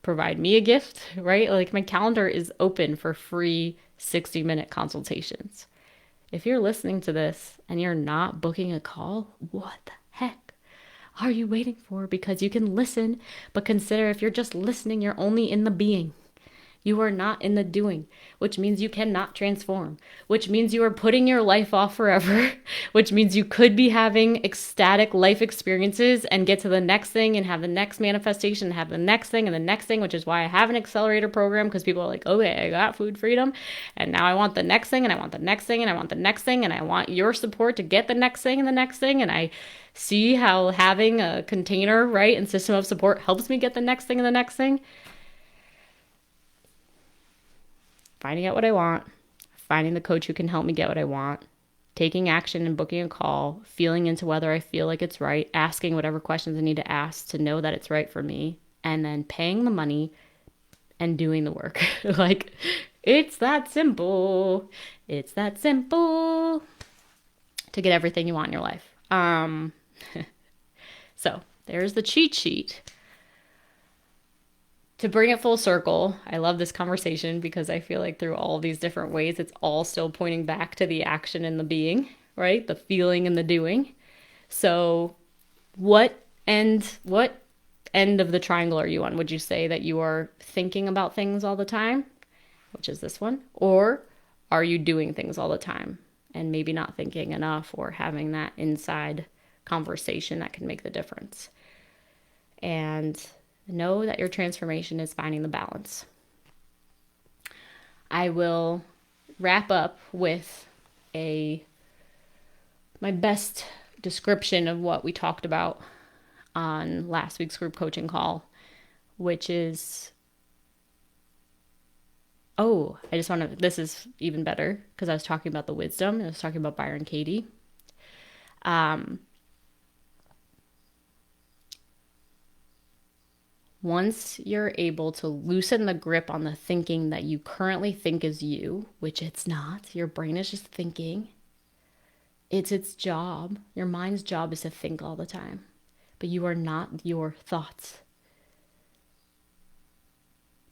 provide me a gift, right? Like my calendar is open for free 60-minute consultations. If you're listening to this and you're not booking a call, what the heck are you waiting for? Because you can listen, but consider if you're just listening, you're only in the being. You are not in the doing, which means you cannot transform, which means you are putting your life off forever, which means you could be having ecstatic life experiences and get to the next thing and have the next manifestation, have the next thing and the next thing, which is why I have an accelerator program, because people are like, okay, I got food freedom and now I want the next thing and I want the next thing and I want the next thing and I want your support to get the next thing and the next thing. And I see how having a container, right, and system of support helps me get the next thing and the next thing. Finding out what I want, finding the coach who can help me get what I want, taking action and booking a call, feeling into whether I feel like it's right, asking whatever questions I need to ask to know that it's right for me, and then paying the money and doing the work. Like, it's that simple. It's that simple to get everything you want in your life. So there's the cheat sheet. To bring it full circle, I love this conversation because I feel like through all these different ways, it's all still pointing back to the action and the being, right? The feeling and the doing. So what end of the triangle are you on? Would you say that you are thinking about things all the time, which is this one? Or are you doing things all the time and maybe not thinking enough or having that inside conversation that can make the difference? And know that your transformation is finding the balance. I will wrap up with my best description of what we talked about on last week's group coaching call, which is, this is even better because I was talking about the wisdom. I was talking about Byron Katie. Once you're able to loosen the grip on the thinking that you currently think is you, which it's not, your brain is just thinking. It's its job. Your mind's job is to think all the time, but you are not your thoughts.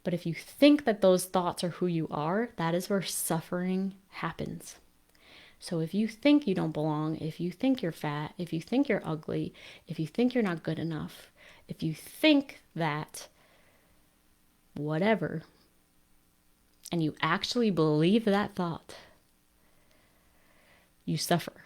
But if you think that those thoughts are who you are, that is where suffering happens. So if you think you don't belong, if you think you're fat, if you think you're ugly, if you think you're not good enough, if you think that whatever, and you actually believe that thought, you suffer.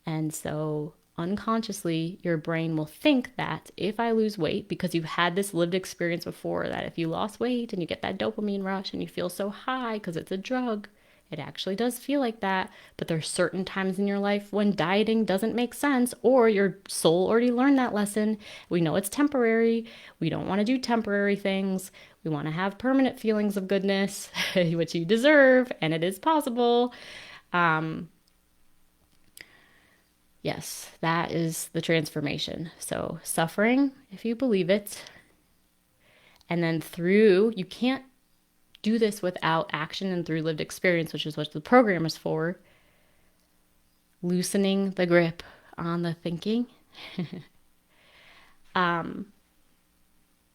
And so unconsciously, your brain will think that if I lose weight, because you've had this lived experience before, that if you lost weight and you get that dopamine rush and you feel so high because it's a drug, it actually does feel like that, but there's certain times in your life when dieting doesn't make sense, or your soul already learned that lesson. We know it's temporary. We don't want to do temporary things. We want to have permanent feelings of goodness, which you deserve, and it is possible. Yes, that is the transformation. So suffering, if you believe it, and then you can't do this without action and through lived experience, which is what the program is for. Loosening the grip on the thinking. When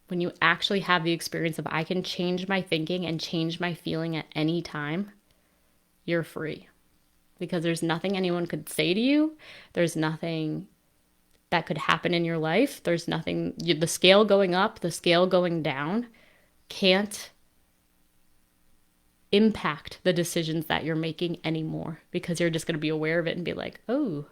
you actually have the experience of I can change my thinking and change my feeling at any time, you're free. Because there's nothing anyone could say to you. There's nothing that could happen in your life. There's nothing, the scale going up, the scale going down can't impact the decisions that you're making anymore, because you're just going to be aware of it and be like, oh,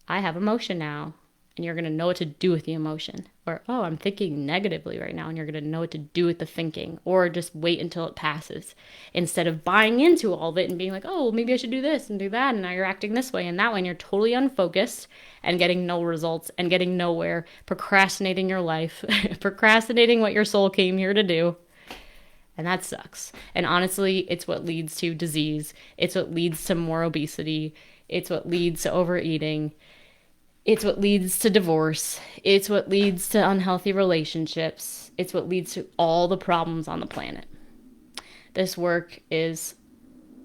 I have emotion now. and you're going to know what to do with the emotion. Or, oh, I'm thinking negatively right now, and you're going to know what to do with the thinking. Or just wait until it passes instead of buying into all of it and being like, oh, well, maybe I should do this and do that, and now you're acting this way and that way, and you're totally unfocused and getting no results and getting nowhere, procrastinating your life, procrastinating what your soul came here to do. And that sucks. And honestly, it's what leads to disease. It's what leads to more obesity. It's what leads to overeating. It's what leads to divorce. It's what leads to unhealthy relationships. It's what leads to all the problems on the planet. This work is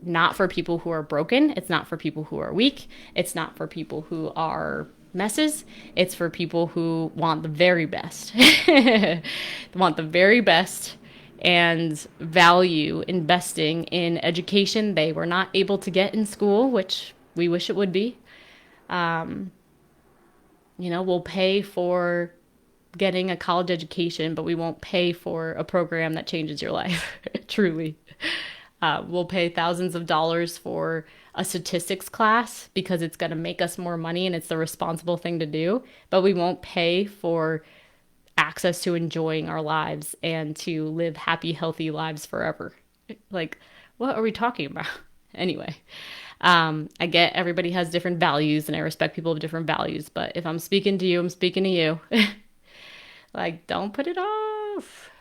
not for people who are broken. It's not for people who are weak. It's not for people who are messes. It's for people who want the very best. Want the very best and value investing in education they were not able to get in school, which we wish it would be. We'll pay for getting a college education, but we won't pay for a program that changes your life, truly. We'll pay thousands of dollars for a statistics class because it's going to make us more money and it's the responsible thing to do, but we won't pay for access to enjoying our lives and to live happy, healthy lives forever. Like, what are we talking about? Anyway, I get everybody has different values and I respect people of different values, but if I'm speaking to you, I'm speaking to you. Like, don't put it off.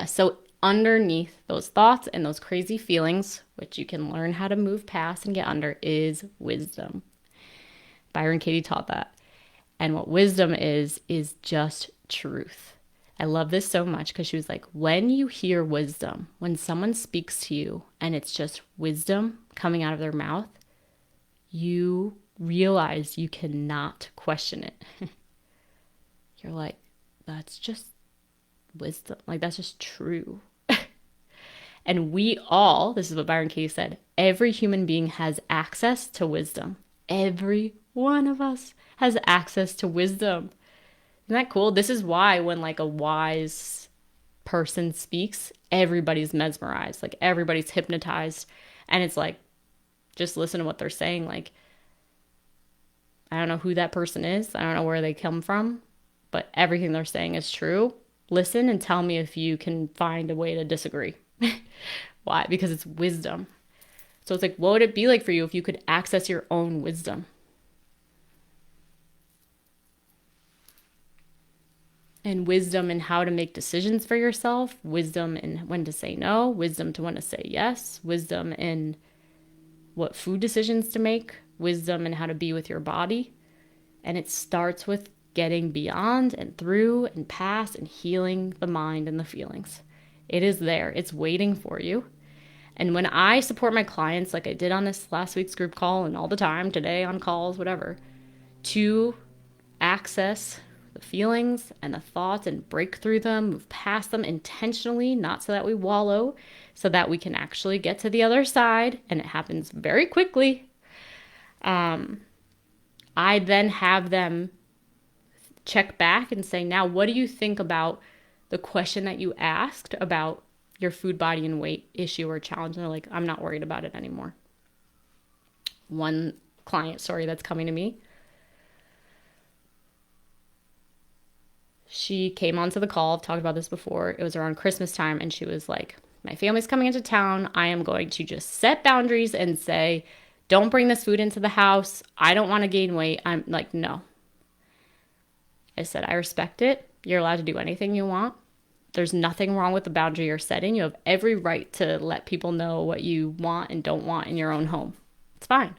So underneath those thoughts and those crazy feelings, which you can learn how to move past and get under, is wisdom. Byron Katie taught that. And what wisdom is just truth. I love this so much because she was like, when you hear wisdom, when someone speaks to you and it's just wisdom coming out of their mouth, you realize you cannot question it. You're like, that's just wisdom. Like, that's just true. And we all, this is what Byron Katie said, every human being has access to wisdom. Every one of us has access to wisdom. Isn't that cool? This is why when like a wise person speaks, everybody's mesmerized. Like everybody's hypnotized. And it's like, just listen to what they're saying. Like, I don't know who that person is. I don't know where they come from, but everything they're saying is true. Listen and tell me if you can find a way to disagree. Why? Because it's wisdom. So it's like, what would it be like for you if you could access your own wisdom? And wisdom in how to make decisions for yourself, wisdom in when to say no, wisdom to when to say yes, wisdom in what food decisions to make, wisdom in how to be with your body. And it starts with getting beyond and through and past and healing the mind and the feelings. It is there. It's waiting for you. And when I support my clients, like I did on this last week's group call and all the time, today on calls, whatever, to access the feelings and the thoughts and break through them, move past them intentionally, not so that we wallow, so that we can actually get to the other side. And it happens very quickly. I then have them check back and say, now, what do you think about the question that you asked about your food, body, and weight issue or challenge? And they're like, I'm not worried about it anymore. One client story that's coming to me. She came onto the call, I've talked about this before. It was around Christmas time, and she was like, my family's coming into town. I am going to just set boundaries and say, don't bring this food into the house. I don't want to gain weight. I'm like, no. I said, I respect it. You're allowed to do anything you want. There's nothing wrong with the boundary you're setting. You have every right to let people know what you want and don't want in your own home. It's fine.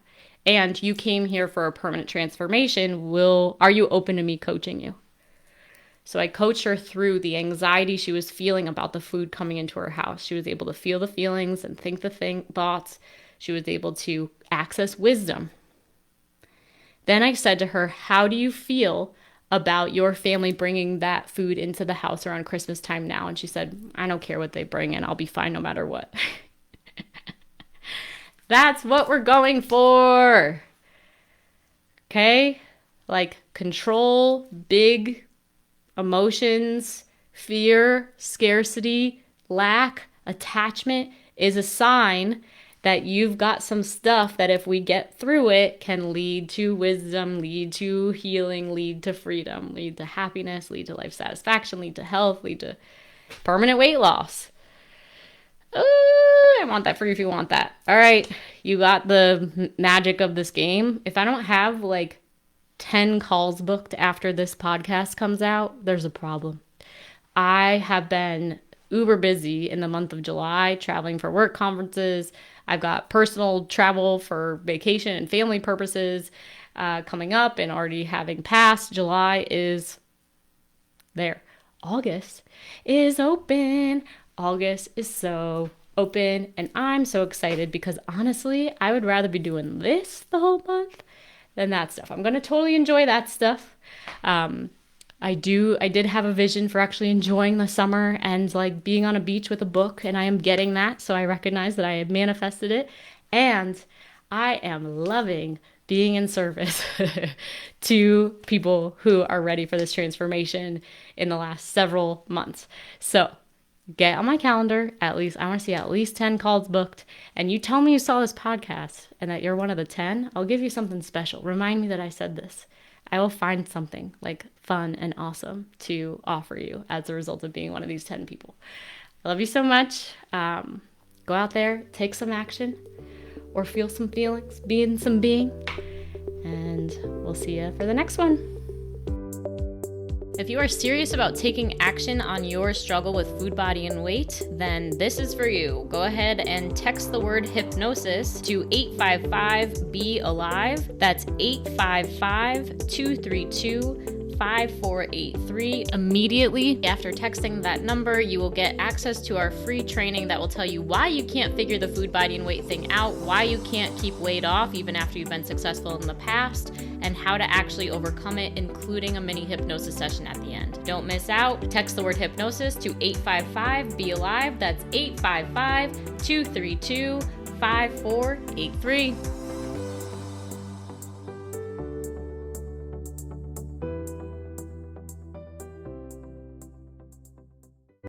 And you came here for a permanent transformation. Are you open to me coaching you? So I coached her through the anxiety she was feeling about the food coming into her house. She was able to feel the feelings and think the thoughts. She was able to access wisdom. Then I said to her, how do you feel about your family bringing that food into the house around Christmas time now? And she said, I don't care what they bring in. I'll be fine no matter what. That's what we're going for. Okay? Like control, big emotions, fear, scarcity, lack, attachment is a sign that you've got some stuff that if we get through it can lead to wisdom, lead to healing, lead to freedom, lead to happiness, lead to life satisfaction, lead to health, lead to permanent weight loss. I want that for you if you want that. All right, you got the magic of this game. If I don't have like 10 calls booked after this podcast comes out, there's a problem. I have been uber busy in the month of July, traveling for work conferences. I've got personal travel for vacation and family purposes coming up and already having passed. July is there. August is open. August is so open, and I'm so excited because honestly, I would rather be doing this the whole month than that stuff. I'm going to totally enjoy that stuff. I did have a vision for actually enjoying the summer and like being on a beach with a book, and I am getting that. So I recognize that I have manifested it, and I am loving being in service to people who are ready for this transformation in the last several months. So get on my calendar, at least, I want to see at least 10 calls booked, and you tell me you saw this podcast and that you're one of the 10, I'll give you something special. Remind me that I said this. I will find something like fun and awesome to offer you as a result of being one of these 10 people. I love you so much. Go out there, take some action, or feel some feelings, be in some being, and we'll see you for the next one. If you are serious about taking action on your struggle with food, body, and weight, then this is for you. Go ahead and text the word hypnosis to 855-BE-ALIVE. That's 855-232-5483. Immediately after texting that number, you will get access to our free training that will tell you why you can't figure the food, body, and weight thing out, why you can't keep weight off even after you've been successful in the past, and how to actually overcome it, including a mini hypnosis session at the end. Don't miss out. Text the word hypnosis to 855-BE-ALIVE. That's 855-232-5483.